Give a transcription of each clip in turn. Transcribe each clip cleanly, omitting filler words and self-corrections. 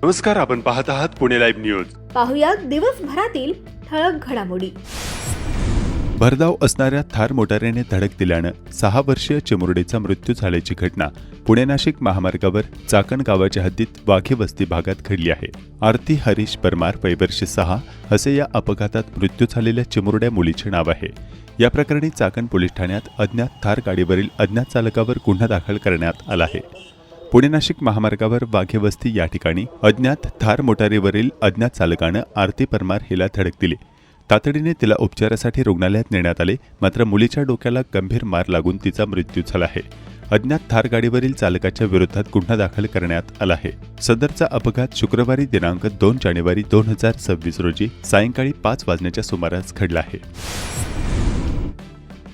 नमस्कार, आपण पाहत आहात पुणे लाईव्ह न्यूज. पाहुयात दिवसभरातील ठळक घडामोडी. भरधाव असणाऱ्या थार मोटारीने धडक दिल्यानं 6 वर्षीय चिमुरडीचा मृत्यू झाल्याची घटना पुणे नाशिक महामार्गावर चाकण गावाच्या हद्दीत वाघे वस्ती भागात घडली आहे. आरती हरीश परमार वय वर्ष 6 असे या अपघातात मृत्यू झालेल्या चिमुरड्या मुलीचे नाव आहे. या प्रकरणी चाकण पोलीस ठाण्यात अज्ञात थार गाडीवरील अज्ञात चालकावर गुन्हा दाखल करण्यात आला आहे. पुणे नाशिक महामार्गावर वाघे वस्ती या ठिकाणी अज्ञात थार मोटारीवरील अज्ञात चालकानं आरती परमार हिला धडक दिली. तातडीने तिला उपचारासाठी रुग्णालयात नेण्यात आले, मात्र मुलीच्या डोक्याला गंभीर मार लागून तिचा मृत्यू झाला आहे. अज्ञात थार गाडीवरील चालकाच्या विरोधात गुन्हा दाखल करण्यात आला आहे. सदरचा अपघात शुक्रवारी दिनांक 2 जानेवारी 2026 रोजी सायंकाळी 5 वाजण्याच्या सुमारास घडला आहे.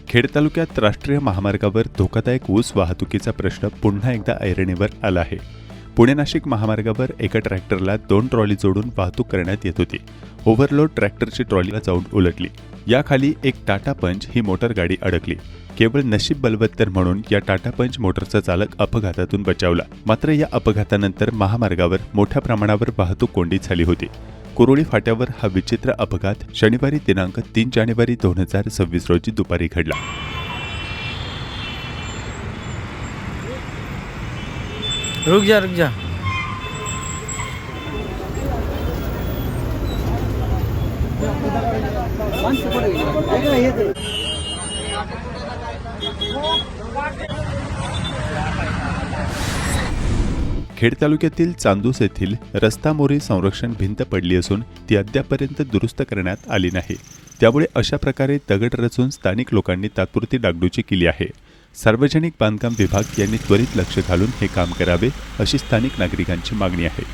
खेड तालुक्यात राष्ट्रीय महामार्गावर धोकादायक ऊस वाहतुकीचा प्रश्न पुन्हा एकदा ऐरणीवर आला आहे. पुणे नाशिक महामार्गावर एका ट्रॅक्टरला 2 ट्रॉली जोडून वाहतूक करण्यात येत होती. ओव्हरलोड ट्रॅक्टरची ट्रॉलीला जाऊन उलटली. याखाली एक टाटा पंच ही मोटर गाडी अडकली. केवळ नशीब बलवत्तर म्हणून या टाटा पंच मोटरचा चालक अपघातातून बचावला. मात्र या अपघातानंतर महामार्गावर मोठ्या प्रमाणावर वाहतूक कोंडी झाली होती. कुरोळी फाट्यावर हा विचित्र अपघात शनिवारी दिनांक 3 जानेवारी 2026 रोजी दुपारी घडला. रुक जा खेड तालुक्यातील चांदूस येथील रस्ता मोरी संरक्षण भिंत पडली असून ती अद्यापर्यंत दुरुस्त करण्यात आली नाही. त्यामुळे अशा प्रकारे दगड रचून स्थानिक लोकांनी तात्पुरती डागडुजी केली आहे. सार्वजनिक बांधकाम विभाग यांनी त्वरित लक्ष घालून हे काम करावे अशी स्थानिक नागरिकांची मागणी आहे.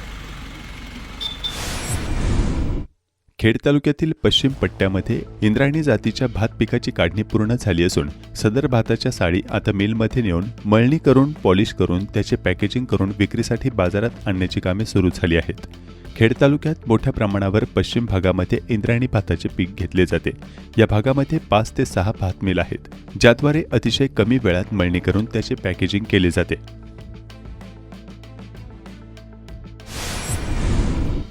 खेड तालुक्यातील पश्चिम पट्ट्यामध्ये इंद्रायणी जातीच्या भात पिकाची काढणी पूर्ण झाली असून सदर भाताच्या साळी आता मिलमध्ये नेऊन मळणी करून पॉलिश करून त्याचे पॅकेजिंग करून विक्रीसाठी बाजारात आणण्याची कामे सुरू झाली आहेत. खेड तालुक्यात मोठ्या प्रमाणावर पश्चिम भागामध्ये इंद्रायणी भाताचे पीक घेतले जाते. या भागामध्ये 5 ते 6 भात मिल आहेत, ज्याद्वारे अतिशय कमी वेळात मळणी करून त्याचे पॅकेजिंग केले जाते.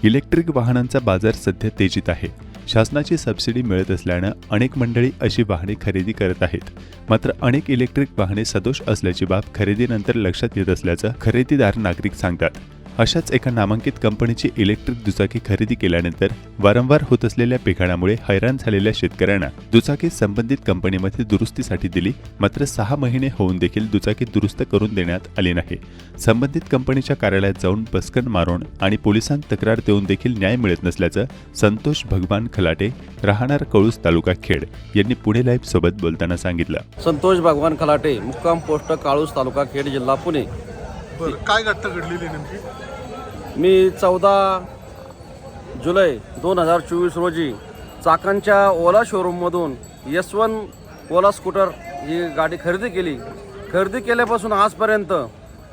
इलेक्ट्रिक वाहनांचा बाजार सध्या तेजीत आहे. शासनाची सबसिडी मिळत असल्यानं अनेक मंडळी अशी वाहने खरेदी करत आहेत. मात्र अनेक इलेक्ट्रिक वाहने सदोष असल्याची बाब खरेदीनंतर लक्षात येत असल्याचं खरेदीदार नागरिक सांगतात. अशाच एका नामांकित कंपनीची इलेक्ट्रिक दुचाकी खरेदी केल्यानंतर वारंवार होत असलेल्या बिघाडामुळे हैराण झालेल्या शेतकऱ्यांना दुचाकी संबंधित कंपनीमध्ये दुरुस्तीसाठी दिली. मात्र 6 महिने होऊन देखील दुचाकी दुरुस्त करून देण्यात आली नाही. संबंधित कंपनीच्या कार्यालयात जाऊन बसकन मारून आणि पोलिसांत तक्रार देऊन देखील न्याय मिळत नसल्याचं संतोष भगवान खलाटे, राहणार कळूस तालुका खेड यांनी पुणे लाईव्ह सोबत बोलताना सांगितलं. संतोष भगवान खलाटे, मुक्काम पोस्ट काळूस तालुका खेड जिल्हा पुणे. काय घटना घडलेली नेमकी? मी 14 जुलै 2024 रोजी चाकणच्या ओला शोरूममधून S1 ओला स्कूटर ही गाडी खरेदी केली. खरेदी केल्यापासून आजपर्यंत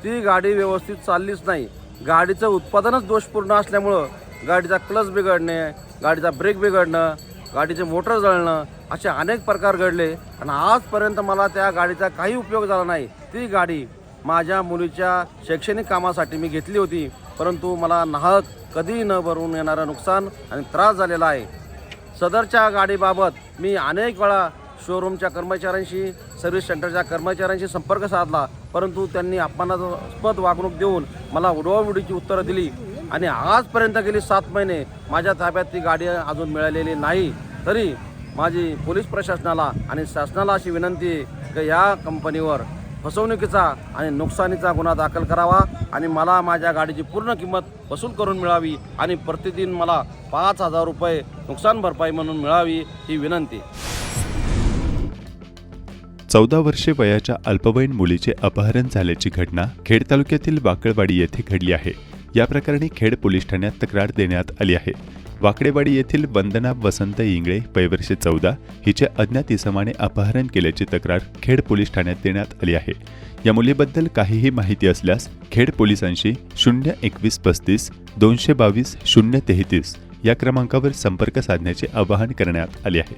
ती गाडी व्यवस्थित चाललीच नाही. गाडीचं उत्पादनच दोषपूर्ण असल्यामुळं गाडीचा क्लच बिघडणे, गाडीचा ब्रेक बिघडणं, गाडीचे मोटर जळणं असे अनेक प्रकार घडले आणि आजपर्यंत मला त्या गाडीचा काही उपयोग झाला नाही. ती गाडी माझ्या मुलीच्या शैक्षणिक कामासाठी मी घेतली होती, परंतु मला नाहक कधी न भरून येणारं नुकसान आणि त्रास झालेला आहे. सदरच्या गाडीबाबत मी अनेक वेळा शोरूमच्या कर्मचाऱ्यांशी, सर्व्हिस सेंटरच्या कर्मचाऱ्यांशी संपर्क साधला, परंतु त्यांनी अपमानास्पद वागणूक देऊन मला उडवाउडीची उत्तरं दिली आणि आजपर्यंत गेली 7 महिने माझ्या ताब्यात ती गाडी अजून मिळालेली नाही. तरी माझी पोलीस प्रशासनाला आणि शासनाला अशी विनंती आहे की या कंपनीवर फसवणुकीचा आणि नुकसानीचा गुन्हा दाखल करावा आणि मला माझ्या गाडीची पूर्ण किंमत वसूल करून मिळावी आणि प्रतिदिन मला 5,000 रुपये नुकसान भरपाई म्हणून मिळावी ही विनंती. 14 वर्षे वयाच्या अल्पवयीन मुलीचे अपहरण झाल्याची घटना खेड तालुक्यातील वाकळवाडी येथे घडली आहे. या प्रकरणी खेड पोलीस ठाण्यात तक्रार देण्यात आली आहे. वाकडेवाडी येथील वंदना वसंत इंगळे वय वर्ष 14 हिचे अज्ञात इसमाने अपहरण केल्याची तक्रार खेड पोलीस ठाण्यात देण्यात आली आहे. या मुलीबद्दल काहीही माहिती असल्यास खेड पोलिसांशी 02135 222 033 या क्रमांकावर संपर्क साधण्याचे आवाहन करण्यात आले आहे.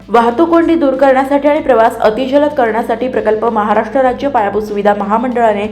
वाहतूक कोंडी दूर करण्यासाठी आणि प्रवास अतिजलद करण्यासाठी प्रकल्प महाराष्ट्र राज्य पायाभूत सुविधा महामंडळाने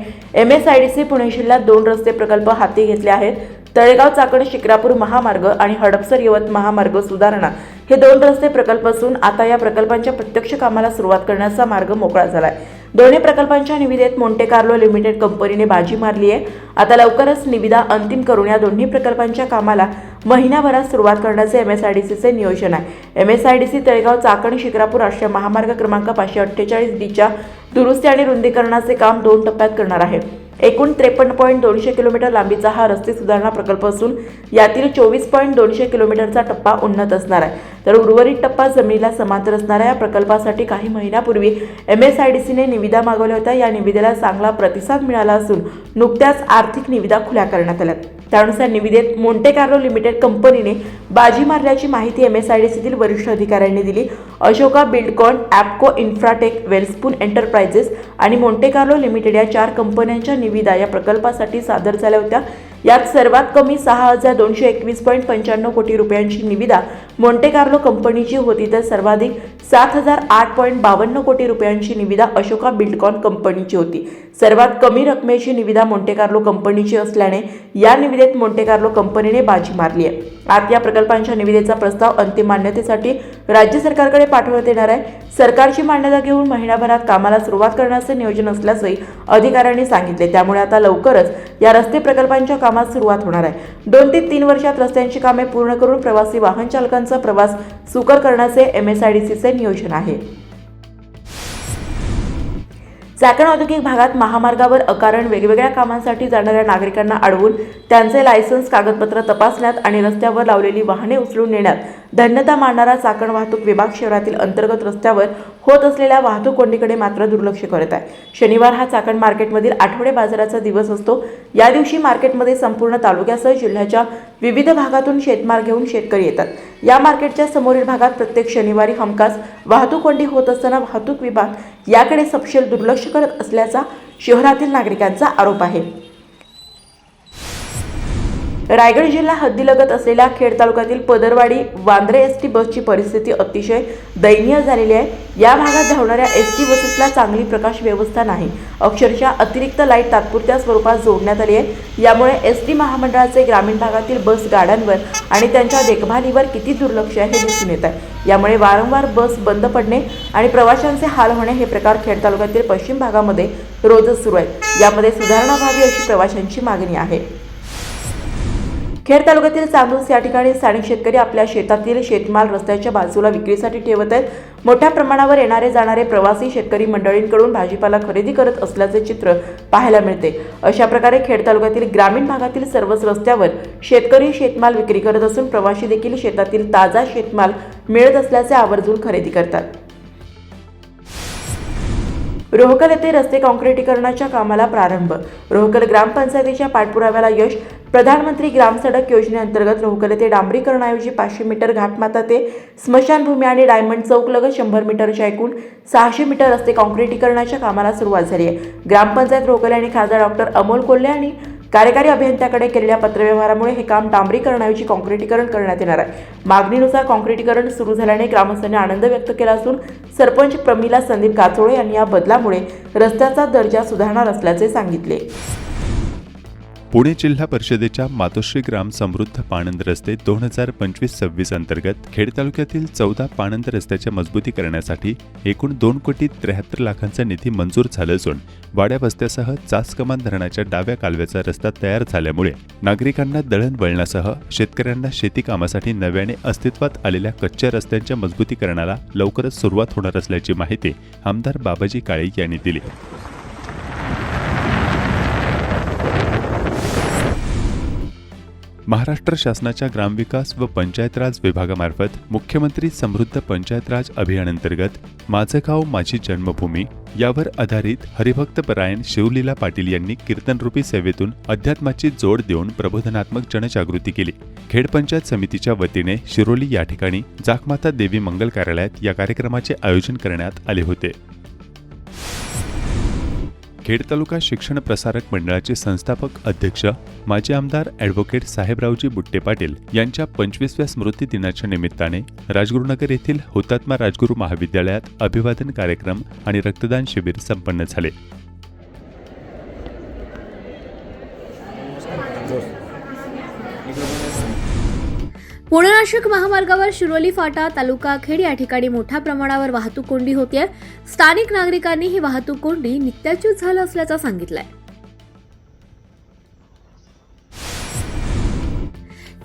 MSIDC पुणे जिल्ह्यात 2 रस्ते प्रकल्प हाती घेतले आहेत. तळेगाव चाकण शिक्रापूर महामार्ग आणि हडपसर यवत महामार्ग सुधारणा हे 2 रस्ते प्रकल्प असून आता या प्रकल्पांच्या प्रत्यक्ष कामाला सुरुवात करण्याचा मार्ग मोकळा झालाय. दोन्ही प्रकल्पांच्या निविदेत मोंटे कार्लो लिमिटेड कंपनीने बाजी मारली आहे. आता लवकरच निविदा अंतिम करून या दोन्ही प्रकल्पांच्या कामाला महिन्याभरात सुरुवात करण्याचे MSIDCचे नियोजन आहे. MSIDC तळेगाव चाकण शिक्रापूर राष्ट्रीय महामार्ग क्रमांक 548D च्या दुरुस्ती आणि रुंदीकरणाचे काम 2 टप्प्यात करणार आहे. एकूण 53.200 किलोमीटर लांबीचा हा रस्ते सुधारणा प्रकल्प असून यातील 24.200 किलोमीटरचा टप्पा उन्नत असणार आहे, तर उर्वरित टप्पा जमिनीला समांतर असणाऱ्या या प्रकल्पासाठी काही महिन्यापूर्वी MSIDCने निविदा मागवल्या होत्या. या निविदेला चांगला प्रतिसाद मिळाला असून नुकत्याच आर्थिक निविदा खुल्या करण्यात आल्या. त्यानुसार निविदेत मोंटे कार्लो लिमिटेड कंपनीने बाजी मारल्याची माहिती MSIDCतील वरिष्ठ अधिकाऱ्यांनी दिली. अशोका बिल्डकॉन, ॲपको इन्फ्राटेक, वेलस्पून एंटरप्राइजेस आणि मोंटे कार्लो लिमिटेड या 4 कंपन्यांच्या निविदा या प्रकल्पासाठी सादर झाल्या होत्या. यात सर्वात कमी 6,221.95 कोटी रुपयांची निविदा मोंटे कार्लो कंपनीची होती, तर सर्वाधिक 7,008.52 कोटी रुपयांची निविदा अशोका बिल्डकॉन कंपनीची होती. सर्वात कमी रकमेची निविदा मोंटे कार्लो कंपनीची असल्याने या निविदेत मोंटे कार्लो कंपनीने बाजी मारली आहे. आता या प्रकल्पांच्या निविदेचा प्रस्ताव अंतिम मान्यतेसाठी राज्य सरकारकडे पाठवण्यात येणार आहे. सरकारची मान्यता घेऊन महिन्याभरात कामाला सुरुवात करण्याचे नियोजन असल्याचंही अधिकाऱ्यांनी सांगितले. त्यामुळे आता लवकरच या रस्ते प्रकल्पांच्या कामात सुरुवात होणार आहे. 2 ते 3 वर्षात रस्त्यांची कामे पूर्ण करून प्रवासी वाहन चालकांचा प्रवास सुकर करण्याचे MSIDCचे नियोजन आहे. चाकण औद्योगिक भागात महामार्गावर अकारण वेगवेगळ्या कामांसाठी जाणाऱ्या नागरिकांना अडवून त्यांचे लायसन्स कागदपत्र तपासण्यात आणि रस्त्यावर लावलेली वाहने उचलून नेण्यात धन्यता मानणारा चाकण वाहतूक विभाग शहरातील अंतर्गत रस्त्यावर होत असलेल्या वाहतूक कोंडीकडे मात्र दुर्लक्ष करत आहे. शनिवार हा चाकण मार्केटमधील आठवडे बाजाराचा दिवस असतो. या दिवशी मार्केटमध्ये संपूर्ण तालुक्यासह जिल्ह्याच्या विविध भागातून शेतमाल घेऊन शेतकरी येतात. या मार्केटच्या समोरील भागात प्रत्येक शनिवारी हमखास वाहतूक कोंडी होत असताना वाहतूक विभाग याकडे सपशेल दुर्लक्ष करत असल्याचा शहरातील नागरिकांचा आरोप आहे. रायगड जिल्हा हद्दीलगत असलेल्या खेड तालुक्यातील पदरवाडी वांद्रे एसटी बसची परिस्थिती अतिशय दयनीय झालेली आहे. या भागात धावणाऱ्या एसटी बसेसला चांगली प्रकाश व्यवस्था नाही. अक्षरशः अतिरिक्त लाईट तात्पुरत्या स्वरूपात जोडण्यात आली आहे. यामुळे एसटी महामंडळाचे ग्रामीण भागातील बस गाड्यांवर आणि त्यांच्या देखभालीवर किती दुर्लक्ष आहे हे दिसून येत आहे. यामुळे वारंवार बस बंद पडणे आणि प्रवाशांचे हाल होणे हे प्रकार खेड तालुक्यातील पश्चिम भागामध्ये रोजच सुरू आहेत. यामध्ये सुधारणा व्हावी अशी प्रवाशांची मागणी आहे. खेड तालुक्यातील चांदूस या ठिकाणी स्थानिक शेतकरी आपल्या शेतातील शेतमाल रस्त्याच्या बाजूला विक्रीसाठी ठेवत आहेत. मोठ्या प्रमाणावर येणारे जाणारे प्रवासी शेतकरी मंडळींकडून भाजीपाला खरेदी करत असल्याचे चित्र पाहायला मिळते. अशा प्रकारे खेड तालुक्यातील ग्रामीण भागातील सर्वच रस्त्यावर शेतकरी शेतमाल विक्री करत असून प्रवासी देखील शेतातील ताजा शेतमाल मिळत असल्याचे आवर्जून खरेदी करतात. रोहकल येथे रस्ते काँक्रिटीकरणाच्या कामाला प्रारंभ. रोहकल ग्रामपंचायतीच्या पाठपुराव्याला यश. प्रधानमंत्री ग्राम सडक योजनेअंतर्गत रोहकल येथे डांबरीकरणाऐवजी 500 मीटर घाटमाता ते स्मशानभूमी आणि डायमंड चौक लगत 100 मीटरच्या एकूण 600 मीटर रस्ते काँक्रिटीकरणाच्या कामाला सुरुवात झाली आहे. ग्रामपंचायत रोहकल यांनी खासदार डॉक्टर अमोल कोल्हे आणि कार्यकारी अभियंत्याकडे केलेल्या पत्रव्यवहारामुळे हे काम डांबरीकरणाऐवजी काँक्रिटीकरण करण्यात येणार आहे. मागणीनुसार काँक्रिटीकरण सुरू झाल्याने ग्रामस्थांनी आनंद व्यक्त केला असून सरपंच प्रमिला संदीप काचोळे यांनी या बदलामुळे रस्त्याचा दर्जा सुधारणार असल्याचे सांगितले. पुणे जिल्हा परिषदेच्या मातोश्री ग्राम समृद्ध पाणंद रस्ते 2025-26 अंतर्गत खेड तालुक्यातील 14 पाणंद रस्त्याच्या मजबूतीकरणासाठी एकूण 2,73 लाखांचा निधी मंजूर झाला असून वाड्या वस्त्यासह चासकमान धरणाच्या डाव्या कालव्याचा रस्ता तयार झाल्यामुळे नागरिकांना दळणवळणासह शेतकऱ्यांना शेती कामासाठी नव्याने अस्तित्वात आलेल्या कच्च्या रस्त्यांच्या मजबूतीकरणाला लवकरच सुरुवात होणार असल्याची माहिती आमदार बाबाजी काळे यांनी दिली. महाराष्ट्र शासनाच्या ग्रामविकास व पंचायत राज विभागामार्फत मुख्यमंत्री समृद्ध पंचायत राज अभियानांतर्गत माझं गाव माझी जन्मभूमी यावर आधारित हरिभक्त परायण शिवलीला पाटील यांनी कीर्तनरूपी सेवेतून अध्यात्माची जोड देऊन प्रबोधनात्मक जनजागृती केली. खेड पंचायत समितीच्या वतीने शिरोली या ठिकाणी जाकमाता देवी मंगल कार्यालयात या कार्यक्रमाचे आयोजन करण्यात आले होते. खेड तालुका शिक्षण प्रसारक मंडळाचे संस्थापक अध्यक्ष माजी आमदार ॲडव्होकेट साहेबरावजी बुट्टे पाटील यांच्या 25व्या स्मृती दिनाच्या निमित्ताने राजगुरुनगर येथील हुतात्मा राजगुरू महाविद्यालयात अभिवादन कार्यक्रम आणि रक्तदान शिबिर संपन्न झाले. पुणे नाशिक महामार्गावर शिरोली फाटा तालुका खेड या ठिकाणी मोठ्या प्रमाणावर वाहतूक कोंडी होतीये. स्थानिक नागरिकांनी ही वाहतूक कोंडी नित्याचीच झालं असल्याचं सांगितलंय.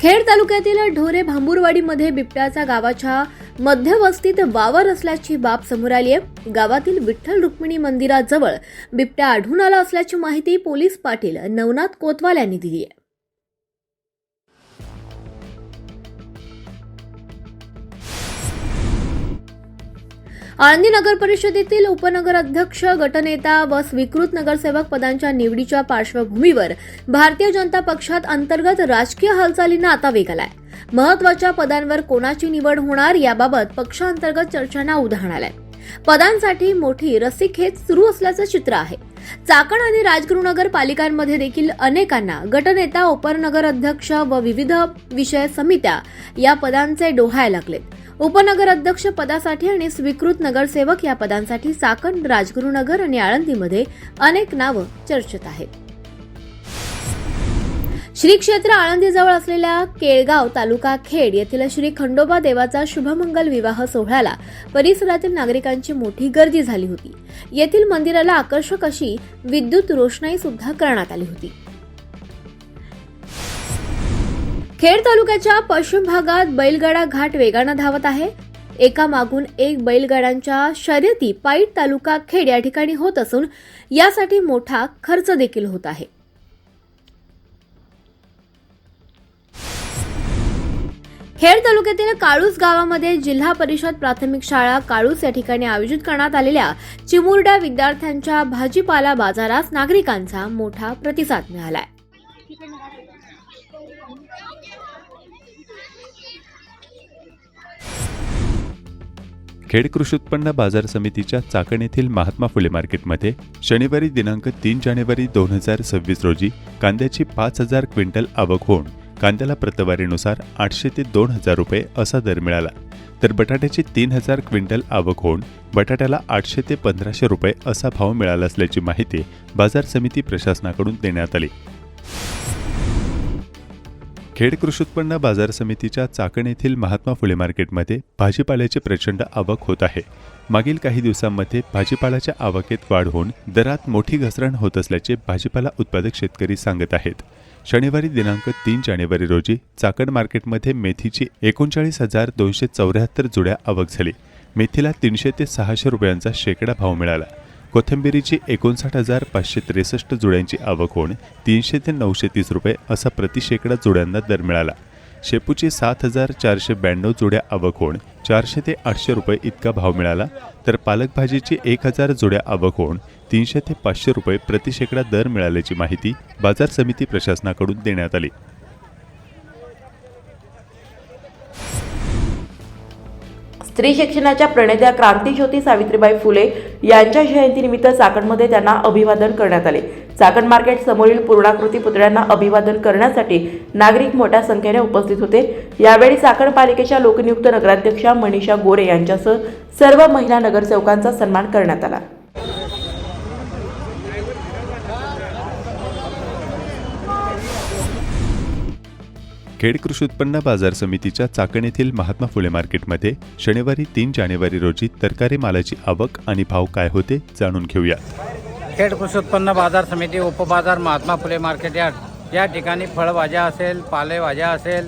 खेड तालुक्यातील ढोरे भांबुरवाडीमध्ये बिबट्याचा गावाच्या मध्यवस्तीत वावर असल्याची बाब समोर आली आहे. गावातील विठ्ठल रुक्मिणी मंदिराजवळ बिबट्या आढळून आला असल्याची माहिती पोलीस पाटील नवनाथ कोतवाल यांनी दिली आहे. आळंदी नगर परिषदेतील उपनगर अध्यक्ष, गटनेता व स्वीकृत नगरसेवक पदांच्या निवडीच्या पार्श्वभूमीवर भारतीय जनता पक्षात अंतर्गत राजकीय हालचालींना आता वेग आलाय. महत्वाच्या पदांवर कोणाची निवड होणार याबाबत पक्षांतर्गत चर्चांना उधाण आलंय. पदांसाठी मोठी रस्सीखेच सुरू असल्याचं चित्र आहे. चाकण आणि राजगुरुनगर पालिकांमध्ये देखील अनेकांना गटनेता, उपनगर अध्यक्ष व विविध विषय समित्या या पदांचे डोहायला लागलेत. उपनगर अध्यक्ष पदासाठी आणि स्वीकृत नगरसेवक या पदांसाठी चाकण, राजगुरुनगर आणि आळंदीमध्ये अनेक नावं चर्चेत आहेत. श्री क्षेत्र आळंदीजवळ असलेल्या केळगाव तालुका खेड येथील श्री खंडोबा देवाचा शुभमंगल विवाह सोहळ्याला परिसरातील नागरिकांची मोठी गर्दी झाली होती. येथील मंदिराला आकर्षक अशी विद्युत रोषणाई सुद्धा करण्यात आली होती. खेड तालुक्याच्या पश्चिम भागात बैलगाडा घाट वेगानं धावत आहे. एकामागून एक बैलगाड्यांच्या शर्यती पाईट तालुका खेड या ठिकाणी होत असून यासाठी मोठा खर्च देखील होत आहे. खेड तालुक्यातील काळूस गावामध्ये जिल्हा परिषद प्राथमिक शाळा काळूस या ठिकाणी आयोजित करण्यात आलेल्या चिमुरड्या विद्यार्थ्यांच्या भाजीपाला बाजारास नागरिकांचा मोठा प्रतिसाद मिळालाय. खेड कृषी उत्पन्न बाजार समितीच्या चाकण येथील महात्मा फुले मार्केटमध्ये शनिवारी दिनांक 3 जानेवारी 2026 रोजी कांद्याची 5,000 क्विंटल आवक होऊन कांद्याला प्रतवारीनुसार 800 ते 2,000 रुपये असा दर मिळाला. तर बटाट्याची 3,000 क्विंटल आवक होऊन बटाट्याला 800 ते 1,500 रुपये असा भाव मिळाला असल्याची माहिती बाजार समिती प्रशासनाकडून देण्यात आली. खेड कृषी उत्पन्न बाजार समितीच्या चाकण येथील महात्मा फुले मार्केटमध्ये भाजीपाल्याची प्रचंड आवक होत आहे. मागील काही दिवसांमध्ये भाजीपाल्याच्या आवकेत वाढ होऊन दरात मोठी घसरण होत असल्याचे भाजीपाला उत्पादक शेतकरी सांगत आहेत. शनिवारी दिनांक 3 जानेवारी रोजी चाकण मार्केटमध्ये मेथीची 39,274 जुड्या आवक झाली. मेथीला 300 ते 600 रुपयांचा शेकडा भाव मिळाला. कोथिंबिरीची 59,563 जुड्यांची आवक होऊन 300 ते 930 रुपये असा प्रतिशेकडा जुड्यांना दर मिळाला. शेपूची 7,492 जुड्या आवक होऊन 400 ते 800 रुपये इतका भाव मिळाला. तर पालक भाजीची 1,000 जुड्या आवक होऊन 300 ते 500 रुपये प्रतिशेकडा दर मिळाल्याची माहिती बाजार समिती प्रशासनाकडून देण्यात आली. स्त्री शिक्षणाच्या प्रणेत्या क्रांतिज्योती सावित्रीबाई फुले यांच्या जयंतीनिमित्त चाकणमध्ये त्यांना अभिवादन करण्यात आले. चाकण मार्केट समोरील पूर्णाकृती पुतळ्यांना अभिवादन करण्यासाठी नागरिक मोठ्या संख्येने उपस्थित होते. यावेळी चाकण पालिकेच्या लोकनियुक्त नगराध्यक्षा मनीषा गोरे यांच्यासह सर्व महिला नगरसेवकांचा सन्मान करण्यात आला. खेड कृषी उत्पन्न बाजार समितीच्या चाकण येथील महात्मा फुले मार्केटमध्ये शनिवारी 3 जानेवारी रोजी तरकारी मालाची आवक आणि भाव काय होते जाणून घेऊया. खेड कृषी उत्पन्न बाजार समिती उपबाजार महात्मा फुले मार्केट यार्ड या ठिकाणी फळभाज्या असेल, पालेभाज्या असेल,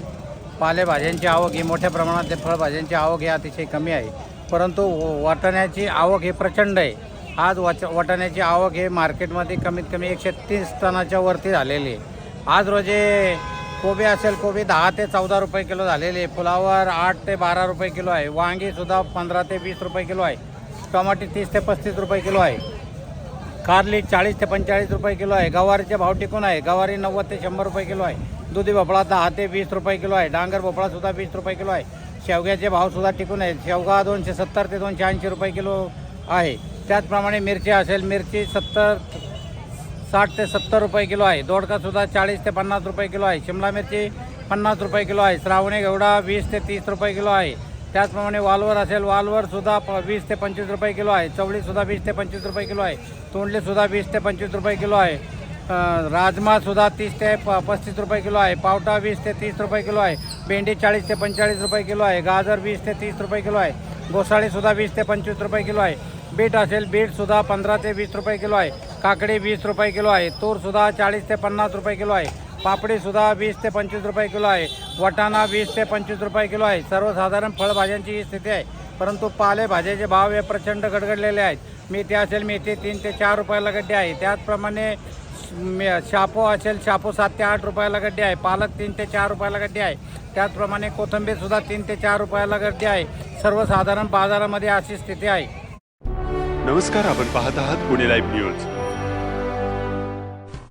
पालेभाज्यांची आवक ही मोठ्या प्रमाणात, फळभाज्यांची आवक ही अतिशय कमी आहे. परंतु वाटाण्याची आवक ही प्रचंड आहे. आज वाटाण्याची आवक हे मार्केटमध्ये कमीत कमी 130 टनाच्या वरती झालेली आहे. आज रोजी कोबी असेल, कोबी 10 ते 14 रुपये किलो झालेली, फुलावर 8 ते 12 रुपये किलो आहे. वांगीसुद्धा 15 ते 20 रुपये किलो आहे. टमाटे 30 ते 35 रुपये किलो आहे. कारली 40 ते 45 रुपये किलो आहे. गवारीचे भाव टिकून आहे. गवारी 90 ते 100 रुपये किलो आहे. दुधी भोपळा 10 ते 20 रुपये किलो आहे. डांगर भोपळासुद्धा 20 रुपये किलो आहे. शेवग्याचे भावसुद्धा टिकून आहेत. शेवगा 270 ते 280 रुपये किलो आहे. त्याचप्रमाणे मिरची असेल, मिरची 70 60 ते 70 रुपये किलो आहे. दोडकासुद्धा 40 ते 50 रुपये किलो आहे. शिमला मिरची 50 रुपये किलो आहे. श्रावणी घेवडा 20 ते 30 रुपये किलो आहे. त्याचप्रमाणे वालवर असेल, वालवरसुद्धा 20 ते 25 रुपये किलो आहे. चवळीसुद्धा 20 ते 25 रुपये किलो आहे. तोंडलीसुद्धा 20 ते 25 रुपये किलो आहे. राजमासुद्धा 30 ते 35 रुपये किलो आहे. पावटा 20 ते 30 रुपये किलो आहे. भेंडी 40 ते 45 रुपये किलो आहे. गाजर 20 ते 30 रुपये किलो आहे. घोसाळीसुद्धा 20 ते 25 रुपये किलो आहे. बीट असेल, बीटसुद्धा 15 ते 20 रुपये किलो आहे. काकडी 20 रुपये किलो आहे. तूरसुद्धा 40 ते 50 रुपये किलो आहे. पापडीसुद्धा 20 ते 25 रुपये किलो आहे. वाटाणा 20 ते 25 रुपये किलो आहे. सर्वसाधारण फळभाज्यांची ही स्थिती आहे. परंतु पालेभाज्याचे भाव हे प्रचंड गडगडलेले आहेत. मेथी असेल, मेथी 3 ते 4 रुपयाला गड्डी आहे. त्याचप्रमाणे शापो असेल, शापो 7 ते 8 रुपयाला गड्डी आहे. पालक 3 ते 4 रुपयाला गड्डी आहे. त्याचप्रमाणे कोथिंबीरसुद्धा 3 ते 4 रुपयाला गड्डी आहे. सर्वसाधारण बाजारामध्ये अशी स्थिती आहे. नमस्कार, आपण पाहत आहात पुणे लाईव्ह न्यूज.